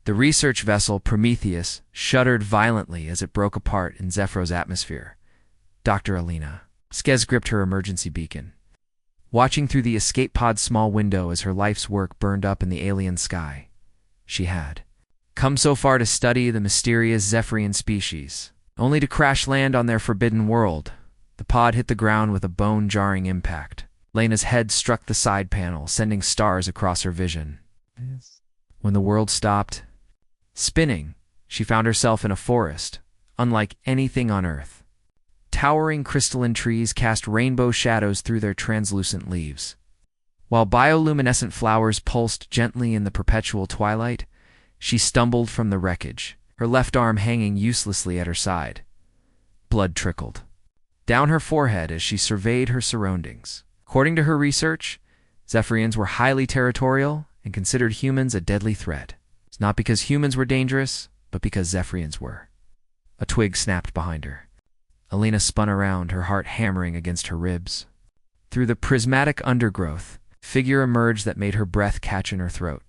The research vessel Prometheus shuddered violently as it broke apart in Zephyros' atmosphere. Dr. Alina. Skez gripped her emergency beacon, watching through the escape pod's small window as her life's work burned up in the alien sky. She had come so far to study the mysterious Zephyrian species, only to crash land on their forbidden world. The pod hit the ground with a bone-jarring impact. Lena's head struck the side panel, sending stars across her vision. When the world stopped spinning, she found herself in a forest, unlike anything on Earth. Towering crystalline trees cast rainbow shadows through their translucent leaves, while bioluminescent flowers pulsed gently in the perpetual twilight. She stumbled from the wreckage, her left arm hanging uselessly at her side. Blood trickled down her forehead as she surveyed her surroundings. According to her research, Zephyrians were highly territorial and considered humans a deadly threat. It's not because humans were dangerous, but because Zephyrians were. A twig snapped behind her. Alina spun around, her heart hammering against her ribs. Through the prismatic undergrowth, a figure emerged that made her breath catch in her throat.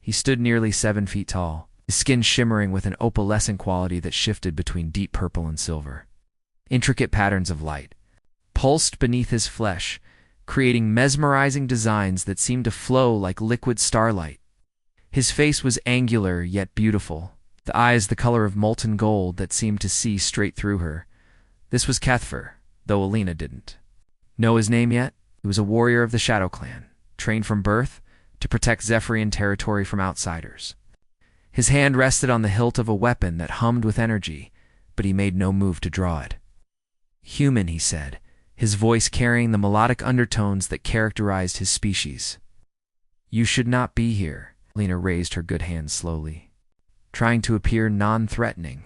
He stood nearly 7 feet tall, his skin shimmering with an opalescent quality that shifted between deep purple and silver. Intricate patterns of light pulsed beneath his flesh, creating mesmerizing designs that seemed to flow like liquid starlight. His face was angular yet beautiful, the eyes the color of molten gold that seemed to see straight through her. This was Kethfer, though Alina didn't know his name yet. He was a warrior of the Shadow Clan, trained from birth to protect Zephyrian territory from outsiders. His hand rested on the hilt of a weapon that hummed with energy, but he made no move to draw it. "Human," he said, his voice carrying the melodic undertones that characterized his species. "You should not be here." Alina raised her good hand slowly, trying to appear non-threatening.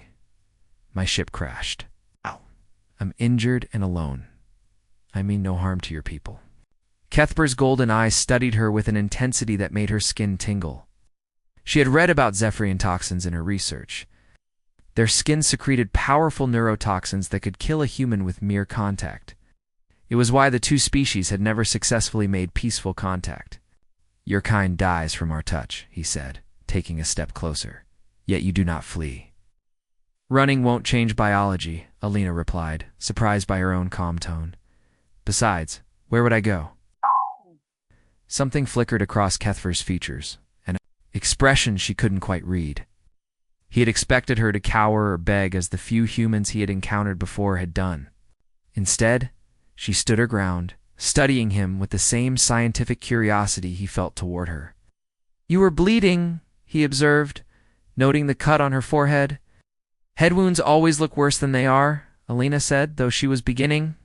"My ship crashed. Ow. I'm injured and alone. I mean no harm to your people." Kethper's golden eyes studied her with an intensity that made her skin tingle. She had read about Zephyrian toxins in her research. Their skin secreted powerful neurotoxins that could kill a human with mere contact. It was why the two species had never successfully made peaceful contact. "Your kind dies from our touch," he said, taking a step closer. "Yet you do not flee." "Running won't change biology," Alina replied, surprised by her own calm tone. "Besides, where would I go?" Something flickered across Kethfer's features, an expression she couldn't quite read. He had expected her to cower or beg as the few humans he had encountered before had done. Instead, she stood her ground, studying him with the same scientific curiosity he felt toward her. "You were bleeding," he observed, noting the cut on her forehead. "Head wounds always look worse than they are," Alina said, though she was beginning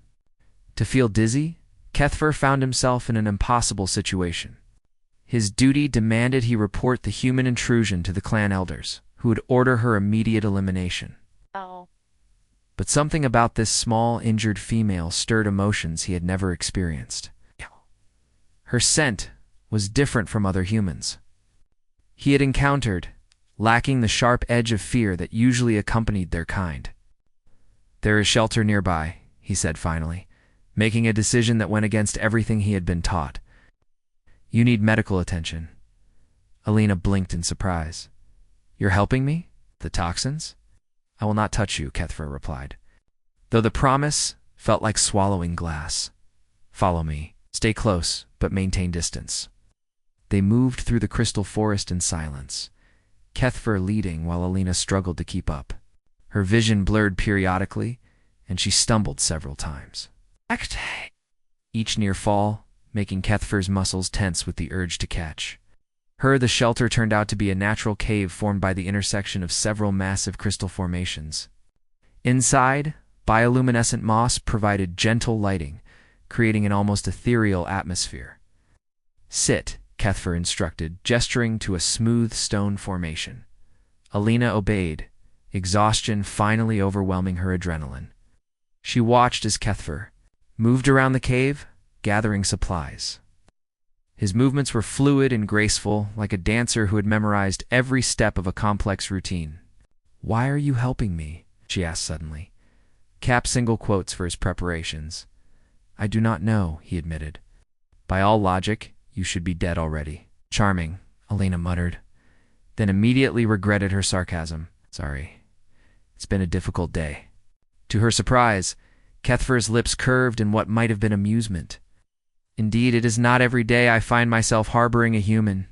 to feel dizzy. Kethfer found himself in an impossible situation. His duty demanded he report the human intrusion to the clan elders, who would order her immediate elimination. Oh. But something about this small, injured female stirred emotions he had never experienced. Her scent was different from other humans he had encountered, lacking the sharp edge of fear that usually accompanied their kind. "There is shelter nearby," he said finally, making a decision that went against everything he had been taught. "You need medical attention." Alina blinked in surprise. "You're helping me? The toxins?" "I will not touch you," Kethfer replied, though the promise felt like swallowing glass. "Follow me. Stay close, but maintain distance." They moved through the crystal forest in silence, Kethfer leading while Alina struggled to keep up. Her vision blurred periodically, and she stumbled several times. Each near fall, making Kethfer's muscles tense with the urge to catch. The shelter turned out to be a natural cave formed by the intersection of several massive crystal formations. Inside, bioluminescent moss provided gentle lighting, creating an almost ethereal atmosphere. "Sit," Kethfer instructed, gesturing to a smooth stone formation. Alina obeyed, exhaustion finally overwhelming her adrenaline. She watched as Kethfer moved around the cave, gathering supplies. His movements were fluid and graceful, like a dancer who had memorized every step of a complex routine. "Why are you helping me?" she asked suddenly. Cap single quotes for his preparations. "I do not know," he admitted. "By all logic, you should be dead already." "Charming," Alina muttered. then immediately regretted her sarcasm. Sorry, it's been a difficult day. To her surprise, Kethfer's lips curved in what might have been amusement. Indeed, it is not every day I find myself harboring a human.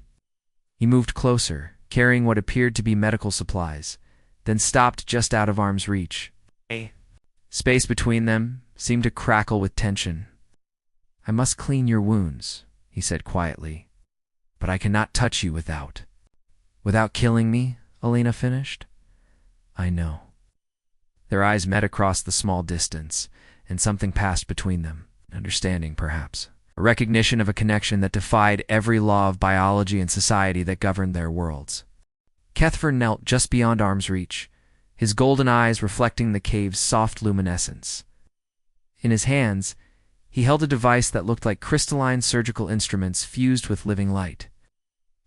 He moved closer, carrying what appeared to be medical supplies, then stopped just out of arm's reach. Space between them seemed to crackle with tension. I must clean your wounds, he said quietly, but I cannot touch you without. Without killing me, Alina finished. I know. Their eyes met across the small distance, and something passed between them, understanding perhaps. A recognition of a connection that defied every law of biology and society that governed their worlds. Kethfer knelt just beyond arm's reach, his golden eyes reflecting the cave's soft luminescence. In his hands, he held a device that looked like crystalline surgical instruments fused with living light.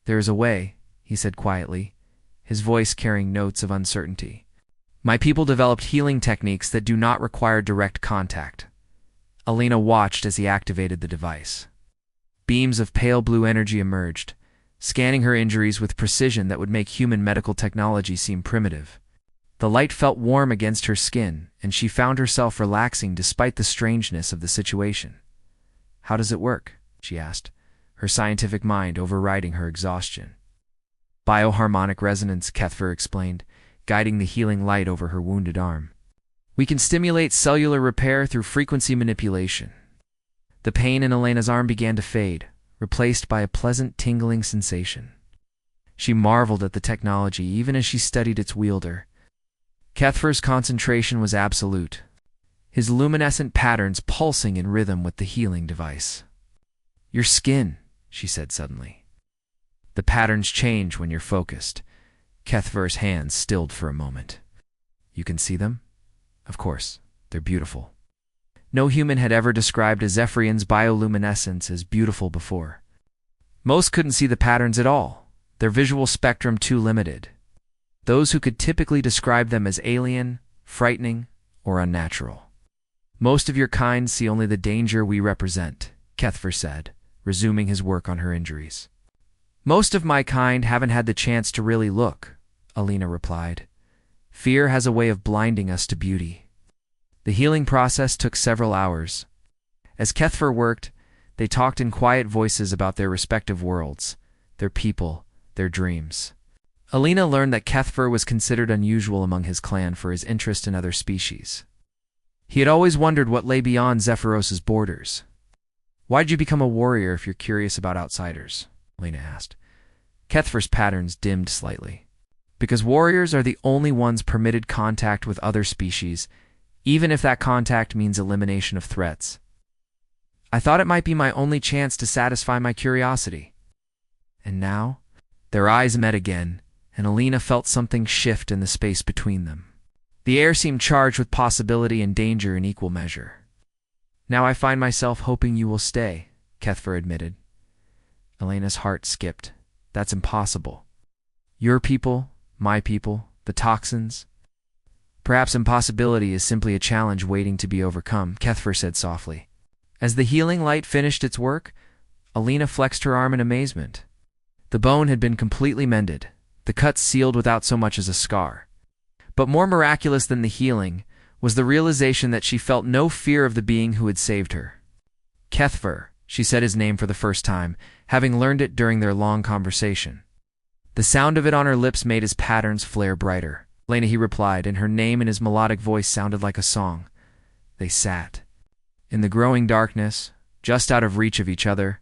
There is a way, he said quietly, his voice carrying notes of uncertainty. My people developed healing techniques that do not require direct contact. Alina watched as he activated the device. Beams of pale blue energy emerged, scanning her injuries with precision that would make human medical technology seem primitive. The light felt warm against her skin, and she found herself relaxing despite the strangeness of the situation. How does it work? She asked, her scientific mind overriding her exhaustion. Bioharmonic resonance, Kethfer explained, guiding the healing light over her wounded arm. We can stimulate cellular repair through frequency manipulation. The pain in Elena's arm began to fade, replaced by a pleasant tingling sensation. She marveled at the technology even as she studied its wielder. Kethfer's concentration was absolute, his luminescent patterns pulsing in rhythm with the healing device. Your skin, she said suddenly. The patterns change when you're focused. Kethfer's hands stilled for a moment. You can see them? Of course, they're beautiful. No human had ever described a Zephyrian's bioluminescence as beautiful before. Most couldn't see the patterns at all, their visual spectrum too limited. Those who could typically describe them as alien, frightening, or unnatural. Most of your kind see only the danger we represent, Kethfer said, resuming his work on her injuries. Most of my kind haven't had the chance to really look, Alina replied. Fear has a way of blinding us to beauty. The healing process took several hours. As Kethfer worked, they talked in quiet voices about their respective worlds, their people, their dreams. Alina learned that Kethfer was considered unusual among his clan for his interest in other species. He had always wondered what lay beyond Zephyros's borders. Why'd you become a warrior if you're curious about outsiders? Alina asked. Kethfer's patterns dimmed slightly. Because warriors are the only ones permitted contact with other species, even if that contact means elimination of threats. I thought it might be my only chance to satisfy my curiosity. And now, their eyes met again, and Alina felt something shift in the space between them. The air seemed charged with possibility and danger in equal measure. Now I find myself hoping you will stay, Kethfer admitted. Alina's heart skipped. That's impossible. Your people, my people, the toxins. Perhaps impossibility is simply a challenge waiting to be overcome, Kethfer said softly. As the healing light finished its work, Alina flexed her arm in amazement. The bone had been completely mended, the cut sealed without so much as a scar. But more miraculous than the healing was the realization that she felt no fear of the being who had saved her. Kethfer, she said his name for the first time, having learned it during their long conversation. The sound of it on her lips made his patterns flare brighter. Lena, he replied, and her name in his melodic voice sounded like a song. They sat. In the growing darkness, just out of reach of each other,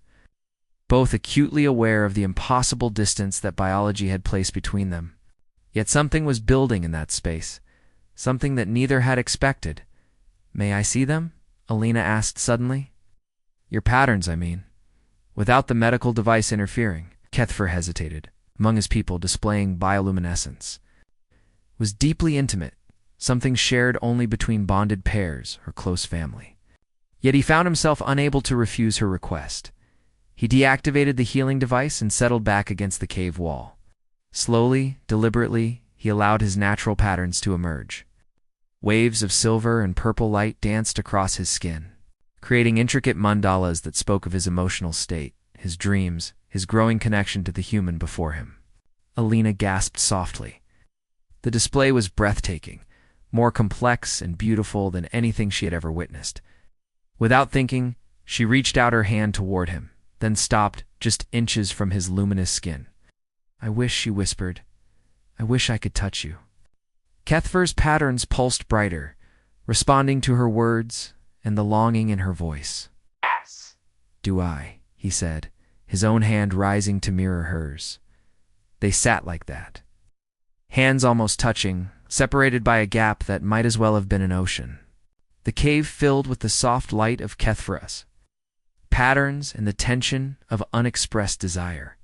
both acutely aware of the impossible distance that biology had placed between them. Yet something was building in that space, something that neither had expected. May I see them? Alina asked suddenly. Your patterns, I mean. Without the medical device interfering. Kethfer hesitated, among his people displaying bioluminescence. It was deeply intimate, something shared only between bonded pairs or close family. Yet he found himself unable to refuse her request. He deactivated the healing device and settled back against the cave wall. Slowly, deliberately, he allowed his natural patterns to emerge. Waves of silver and purple light danced across his skin, creating intricate mandalas that spoke of his emotional state, his dreams, his growing connection to the human before him. Alina gasped softly. The display was breathtaking, more complex and beautiful than anything she had ever witnessed. Without thinking, she reached out her hand toward him, then stopped just inches from his luminous skin. "I wish," she whispered, "I wish I could touch you." Kethver's patterns pulsed brighter, responding to her words and the longing in her voice. Yes. "Do I?" he said, his own hand rising to mirror hers. They sat like that, hands almost touching, separated by a gap that might as well have been an ocean. The cave filled with the soft light of Kethver's patterns and the tension of unexpressed desire.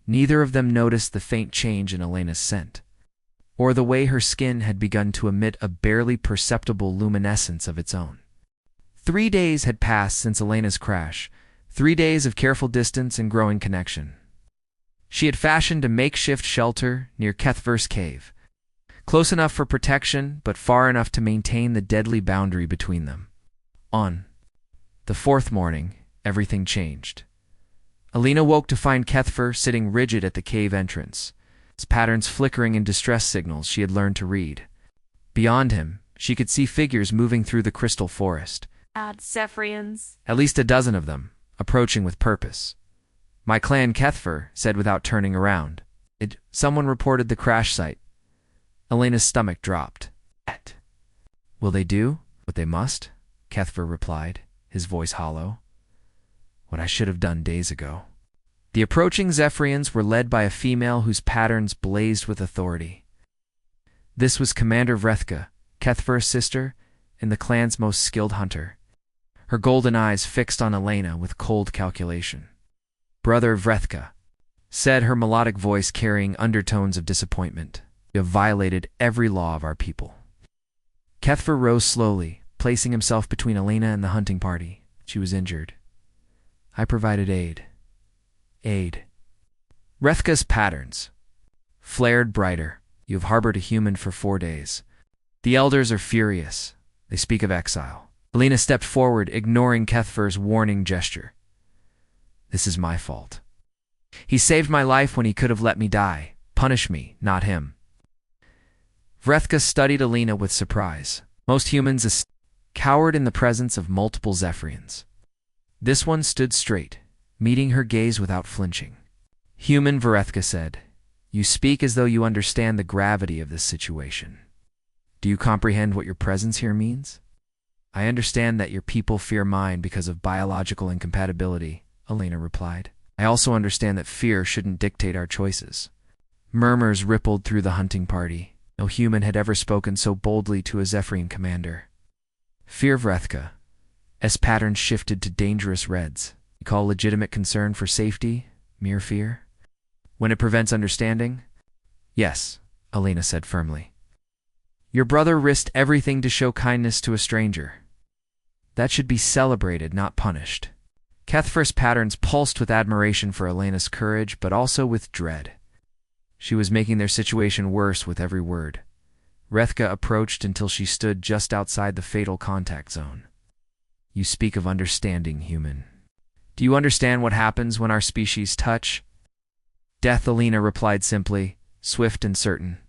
Neither of them noticed the faint change in Elena's scent, or the way her skin had begun to emit a barely perceptible luminescence of its own. 3 days had passed since Elena's crash, 3 days of careful distance and growing connection. She had fashioned a makeshift shelter near Kethver's cave, close enough for protection but far enough to maintain the deadly boundary between them. On the 4th morning, everything changed. Alina woke to find Kethver sitting rigid at the cave entrance, his patterns flickering in distress signals she had learned to read. Beyond him, she could see figures moving through the crystal forest. Zephyrians. At least a dozen of them, approaching with purpose. "My clan," Kethver said without turning around. Someone reported the crash site. Elena's stomach dropped. "Will they do what they must?" Kethver replied, his voice hollow. "What I should have done days ago." The approaching Zephyrians were led by a female whose patterns blazed with authority. This was Commander Vrethka, Kethver's sister, and the clan's most skilled hunter, her golden eyes fixed on Elena with cold calculation. "Brother Vrethka," said her melodic voice carrying undertones of disappointment, "you have violated every law of our people." Kethver rose slowly, placing himself between Elena and the hunting party. She was injured. "I provided aid." Aid. Vrethka's patterns flared brighter. "You have harbored a human for 4 days. The elders are furious. They speak of exile." Elena stepped forward, ignoring Kethver's warning gesture. "This is my fault. He saved my life when he could have let me die. Punish me, not him." Vrethka studied Elena with surprise. Most humans cowered in the presence of multiple Zephyrians. This one stood straight, meeting her gaze without flinching. "Human," Vrethka said, "you speak as though you understand the gravity of this situation. Do you comprehend what your presence here means?" "I understand that your people fear mine because of biological incompatibility," Elena replied. "I also understand that fear shouldn't dictate our choices." Murmurs rippled through the hunting party. No human had ever spoken so boldly to a Zephyrian commander. "Fear, Vrethka." S patterns shifted to dangerous reds. "You call legitimate concern for safety mere fear? When it prevents understanding?" "Yes," Elena said firmly. "Your brother risked everything to show kindness to a stranger. That should be celebrated, not punished." Kethver's patterns pulsed with admiration for Elena's courage, but also with dread. She was making their situation worse with every word. Vrethka approached until she stood just outside the fatal contact zone. "You speak of understanding, human. Do you understand what happens when our species touch?" "Death," Elena replied simply, swift and certain.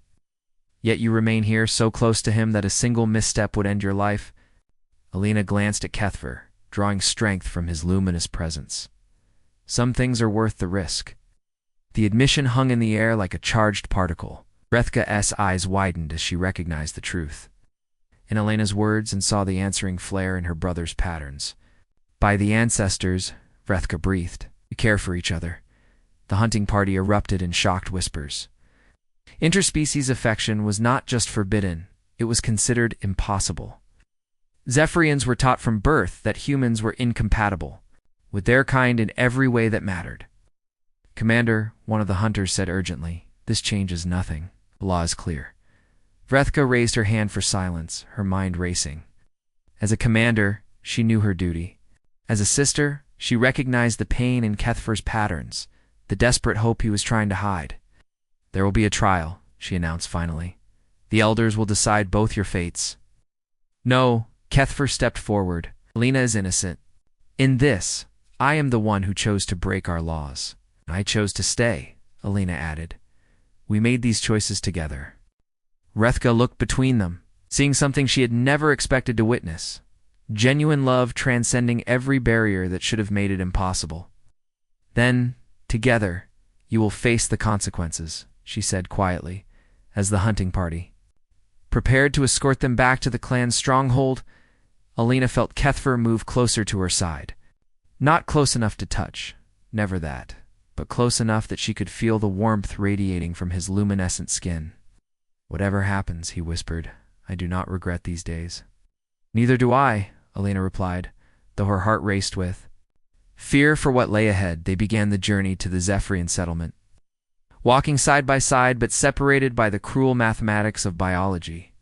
"Yet you remain here, so close to him that a single misstep would end your life?" Elena glanced at Kethver, drawing strength from his luminous presence. "Some things are worth the risk." The admission hung in the air like a charged particle. Vrethka's eyes widened as she recognized the truth in Elena's words and saw the answering flare in her brother's patterns. "By the ancestors," Vrethka breathed, "you care for each other." The hunting party erupted in shocked whispers. Interspecies affection was not just forbidden, it was considered impossible. Zephyrians were taught from birth that humans were incompatible with their kind in every way that mattered. "Commander," one of the hunters said urgently, "this changes nothing. The law is clear." Vrethka raised her hand for silence, her mind racing. As a commander, she knew her duty. As a sister, she recognized the pain in Kethver's patterns, the desperate hope he was trying to hide. "There will be a trial," she announced finally. "The elders will decide both your fates." "No," Kethver stepped forward. "Elena is innocent. In this, I am the one who chose to break our laws." "I chose to stay," Elena added. We made these choices together. Rethka looked between them, seeing something she had never expected to witness. Genuine love transcending every barrier that should have made it impossible. Then, together, you will face the consequences, she said quietly, as the hunting party prepared to escort them back to the clan's stronghold. Alina felt Kethfer move closer to her side. Not close enough to touch, never that, but close enough that she could feel the warmth radiating from his luminescent skin. "Whatever happens," he whispered, "I do not regret these days." "Neither do I," Alina replied, though her heart raced with fear for what lay ahead. They began the journey to the Zephyrian settlement, walking side by side but separated by the cruel mathematics of biology.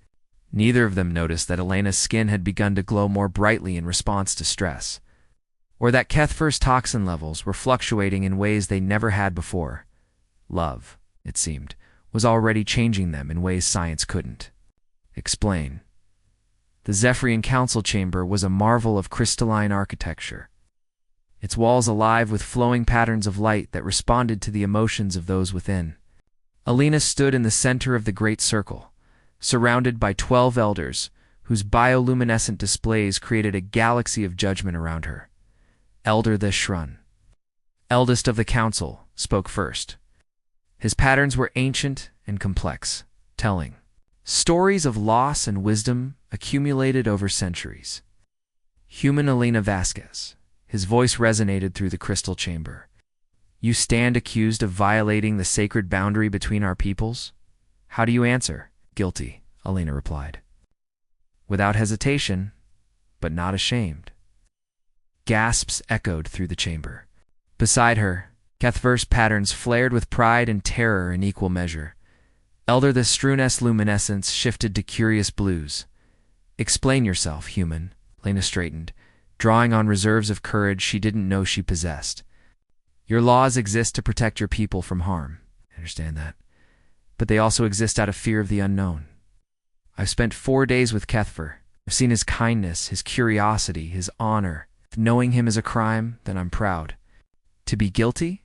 Neither of them noticed that Elena's skin had begun to glow more brightly in response to stress, or that Kethfer's toxin levels were fluctuating in ways they never had before. Love, it seemed, was already changing them in ways science couldn't explain. The Zephyrian council chamber was a marvel of crystalline architecture, its walls alive with flowing patterns of light that responded to the emotions of those within. Alina stood in the center of the great circle, surrounded by 12 elders, whose bioluminescent displays created a galaxy of judgment around her. Elder the Shrun, eldest of the council, spoke first. His patterns were ancient and complex, telling stories of loss and wisdom accumulated over centuries. Human Alina Vasquez. His voice resonated through the crystal chamber. "You stand accused of violating the sacred boundary between our peoples? How do you answer?" "Guilty," Alina replied, without hesitation, but not ashamed. Gasps echoed through the chamber. Beside her, Kethfer's patterns flared with pride and terror in equal measure. Elder the Strunes luminescence shifted to curious blues. "Explain yourself, human," Alina straightened, drawing on reserves of courage she didn't know she possessed. "Your laws exist to protect your people from harm. I understand that. But they also exist out of fear of the unknown. I've spent 4 days with Kethfer. I've seen his kindness, his curiosity, his honor. If knowing him is a crime, then I'm proud. To be guilty?"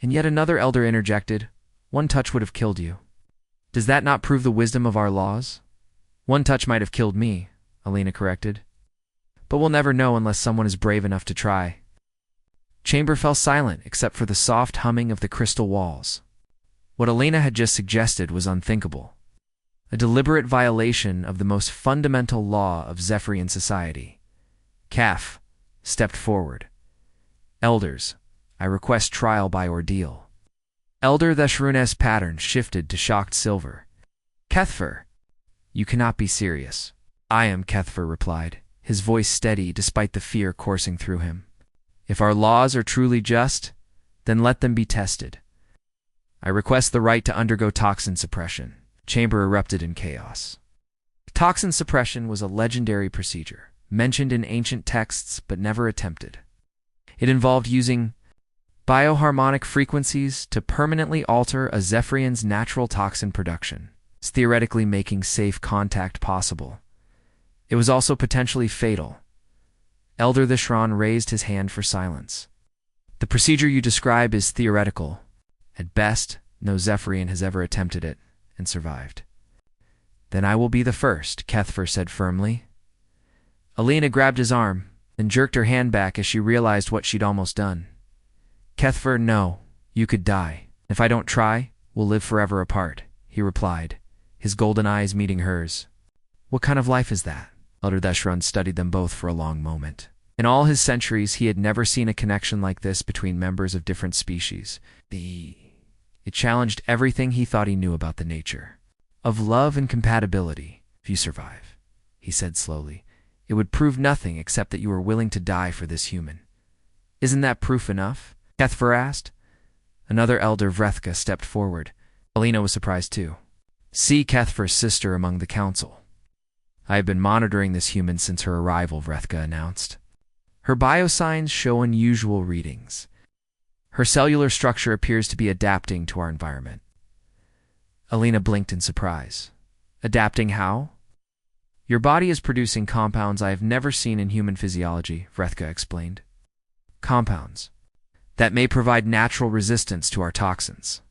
And yet another elder interjected, "One touch would have killed you. Does that not prove the wisdom of our laws?" "One touch might have killed me," Alina corrected. "But we'll never know unless someone is brave enough to try." Chamber fell silent except for the soft humming of the crystal walls. What Alina had just suggested was unthinkable. A deliberate violation of the most fundamental law of Zephyrian society. Kaf stepped forward. "Elders, I request trial by ordeal." Elder the Shrunes pattern shifted to shocked silver. "Kethfer, you cannot be serious." "I am," Kethfer replied, his voice steady despite the fear coursing through him. "If our laws are truly just, then let them be tested. I request the right to undergo toxin suppression." Chamber erupted in chaos. Toxin suppression was a legendary procedure, mentioned in ancient texts but never attempted. It involved using bioharmonic frequencies to permanently alter a Zephyrian's natural toxin production, theoretically making safe contact possible. It was also potentially fatal. Elder the Shran raised his hand for silence. "The procedure you describe is theoretical. At best, no Zephyrian has ever attempted it and survived." "Then I will be the first," Kethfer said firmly. Alina grabbed his arm, then jerked her hand back as she realized what she'd almost done. "Kethfer, no. You could die. If I don't try, we'll live forever apart," he replied, his golden eyes meeting hers. "What kind of life is that?" Elder Deshran studied them both for a long moment. In all his centuries, he had never seen a connection like this between members of different species. It challenged everything he thought he knew about the nature of love and compatibility. "If you survive," he said slowly, "it would prove nothing except that you were willing to die for this human." "Isn't that proof enough?" Kethfer asked. Another elder, Vrethka, stepped forward. Alina was surprised too. "See Kethfer's sister among the council." "I have been monitoring this human since her arrival," Vrethka announced. "Her biosigns show unusual readings. Her cellular structure appears to be adapting to our environment." Alina blinked in surprise. "Adapting how?" "Your body is producing compounds I have never seen in human physiology," Vrethka explained. "Compounds that may provide natural resistance to our toxins."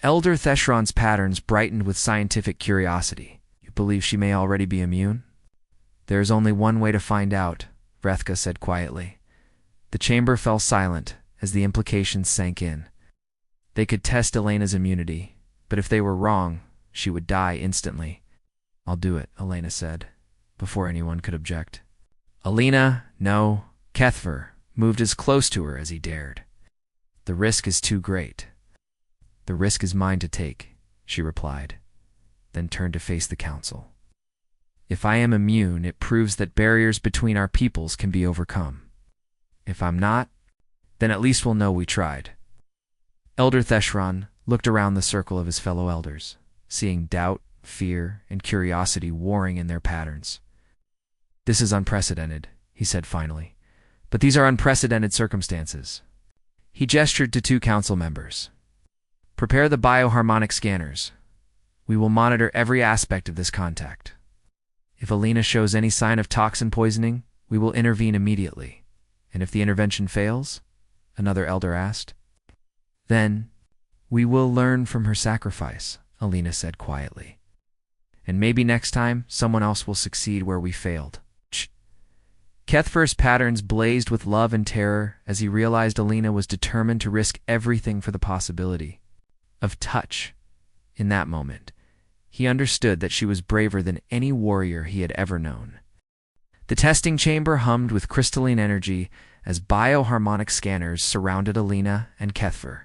Elder Theshron's patterns brightened with scientific curiosity. You believe she may already be immune? There is only one way to find out, Vrethka said quietly. The chamber fell silent as the implications sank in. They could test Elena's immunity, but if they were wrong, she would die instantly. I'll do it, Elena said, before anyone could object. Alina, no. Kethver moved as close to her as he dared. The risk is too great. The risk is mine to take, she replied, then turned to face the council. If I am immune, it proves that barriers between our peoples can be overcome. If I'm not, then at least we'll know we tried. Elder Theshron looked around the circle of his fellow elders, seeing doubt, fear, and curiosity warring in their patterns. This is unprecedented, he said finally, but these are unprecedented circumstances. He gestured to two council members. Prepare the bioharmonic scanners. We will monitor every aspect of this contact. If Alina shows any sign of toxin poisoning, we will intervene immediately. And if the intervention fails, another elder asked. Then, we will learn from her sacrifice, Alina said quietly. And maybe next time, someone else will succeed where we failed. Kethver's patterns blazed with love and terror as he realized Alina was determined to risk everything for the possibility of touch. In that moment, he understood that she was braver than any warrior he had ever known. The testing chamber hummed with crystalline energy as bioharmonic scanners surrounded Alina and Kethver.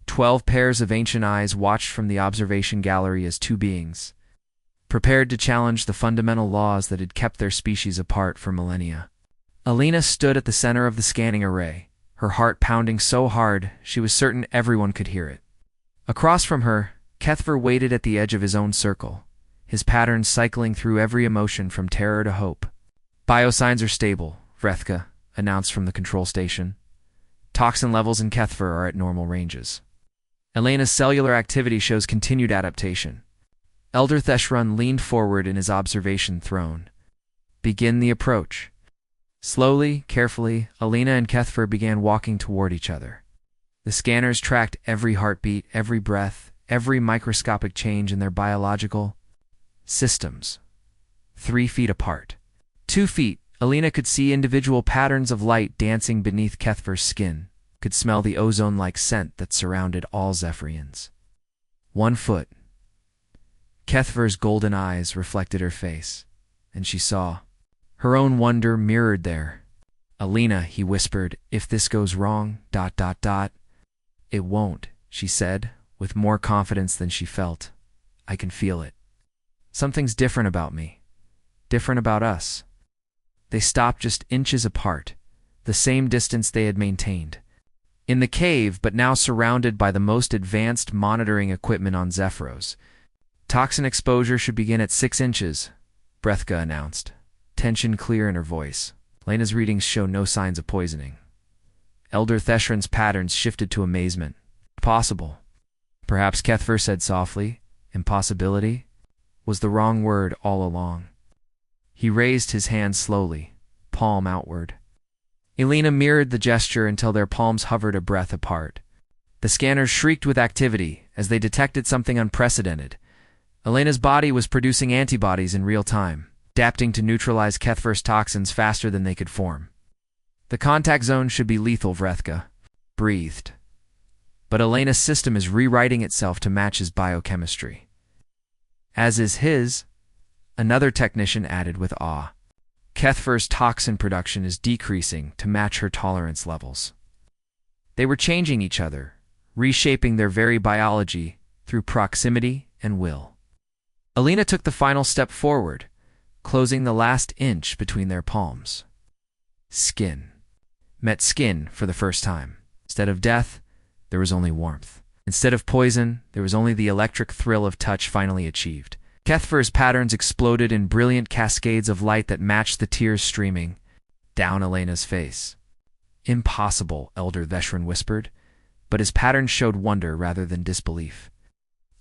12 pairs of ancient eyes watched from the observation gallery as two beings, prepared to challenge the fundamental laws that had kept their species apart for millennia. Alina stood at the center of the scanning array, her heart pounding so hard she was certain everyone could hear it. Across from her, Kethver waited at the edge of his own circle, his patterns cycling through every emotion from terror to hope. Biosigns are stable, Vrethka announced from the control station. Toxin levels in Kethver are at normal ranges. Elena's cellular activity shows continued adaptation. Elder Theshron leaned forward in his observation throne. Begin the approach. Slowly, carefully, Alina and Kethver began walking toward each other. The scanners tracked every heartbeat, every breath, every microscopic change in their biological systems. 3 feet apart. 2 feet, Alina could see individual patterns of light dancing beneath Kethver's skin, could smell the ozone-like scent that surrounded all Zephyrians. 1 foot. Kethver's golden eyes reflected her face, and she saw her own wonder mirrored there. Alina, he whispered, if this goes wrong, ... It won't, she said, with more confidence than she felt. I can feel it. Something's different about me. Different about us. They stopped just inches apart, the same distance they had maintained. In the cave, but now surrounded by the most advanced monitoring equipment on Zephyros. Toxin exposure should begin at 6 inches, Vrethka announced, tension clear in her voice. Lena's readings show no signs of poisoning. Elder Theshron's patterns shifted to amazement. Possible. Perhaps Kethver said softly, impossibility was the wrong word all along. He raised his hand slowly, palm outward. Elena mirrored the gesture until their palms hovered a breath apart. The scanners shrieked with activity as they detected something unprecedented. Elena's body was producing antibodies in real time, adapting to neutralize Kethver's toxins faster than they could form. The contact zone should be lethal, Vrethka breathed. But Elena's system is rewriting itself to match his biochemistry. As is his, another technician added with awe. Kethver's toxin production is decreasing to match her tolerance levels. They were changing each other, reshaping their very biology through proximity and will. Alina took the final step forward, closing the last inch between their palms. Skin. Met skin for the first time. Instead of death, there was only warmth. Instead of poison, there was only the electric thrill of touch finally achieved. Kethver's patterns exploded in brilliant cascades of light that matched the tears streaming down Elena's face. Impossible, Elder Theshron whispered, but his patterns showed wonder rather than disbelief.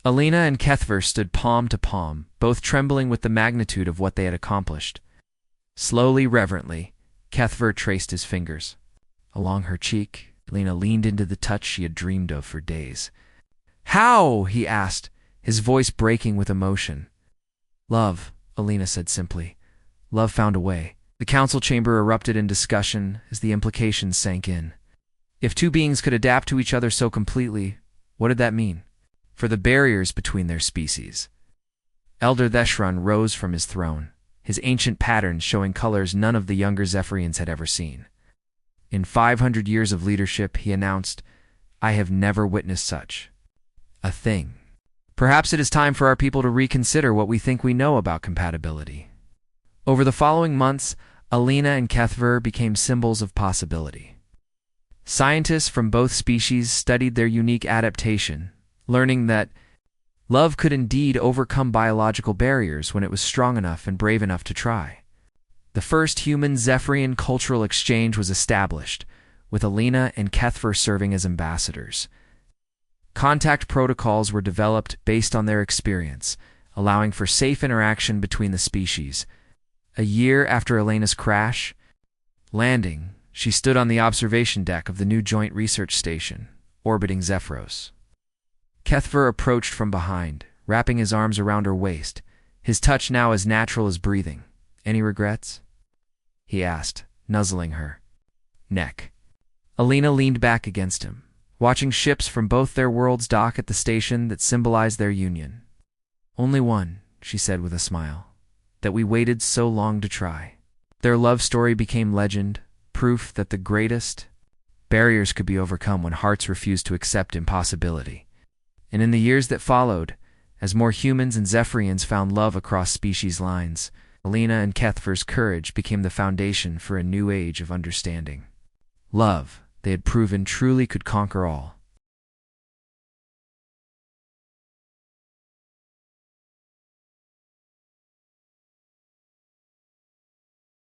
Alina and Kethver stood palm to palm, both trembling with the magnitude of what they had accomplished. Slowly, reverently, Kethver traced his fingers. Along her cheek, Alina leaned into the touch she had dreamed of for days. How? He asked, his voice breaking with emotion. Love, Alina said simply. Love found a way. The council chamber erupted in discussion as the implications sank in. If two beings could adapt to each other so completely, what did that mean for the barriers between their species? Elder Theshran rose from his throne, his ancient patterns showing colors none of the younger Zephyrians had ever seen. In 500 years of leadership, he announced, I have never witnessed such a thing. Perhaps it is time for our people to reconsider what we think we know about compatibility. Over the following months, Alina and Kethver became symbols of possibility. Scientists from both species studied their unique adaptation, learning that love could indeed overcome biological barriers when it was strong enough and brave enough to try. The first human-Zephyrian cultural exchange was established, with Alina and Kethver serving as ambassadors. Contact protocols were developed based on their experience, allowing for safe interaction between the species. A year after Elena's landing, she stood on the observation deck of the new Joint Research Station, orbiting Zephyros. Kethver approached from behind, wrapping his arms around her waist, his touch now as natural as breathing. Any regrets? He asked, nuzzling her neck. Alina leaned back against him, watching ships from both their worlds dock at the station that symbolized their union. Only one, she said with a smile, that we waited so long to try. Their love story became legend, proof that the greatest barriers could be overcome when hearts refused to accept impossibility. And in the years that followed, as more humans and Zephyrians found love across species lines, Alina and Kethver's courage became the foundation for a new age of understanding. Love, they had proven, truly could conquer all.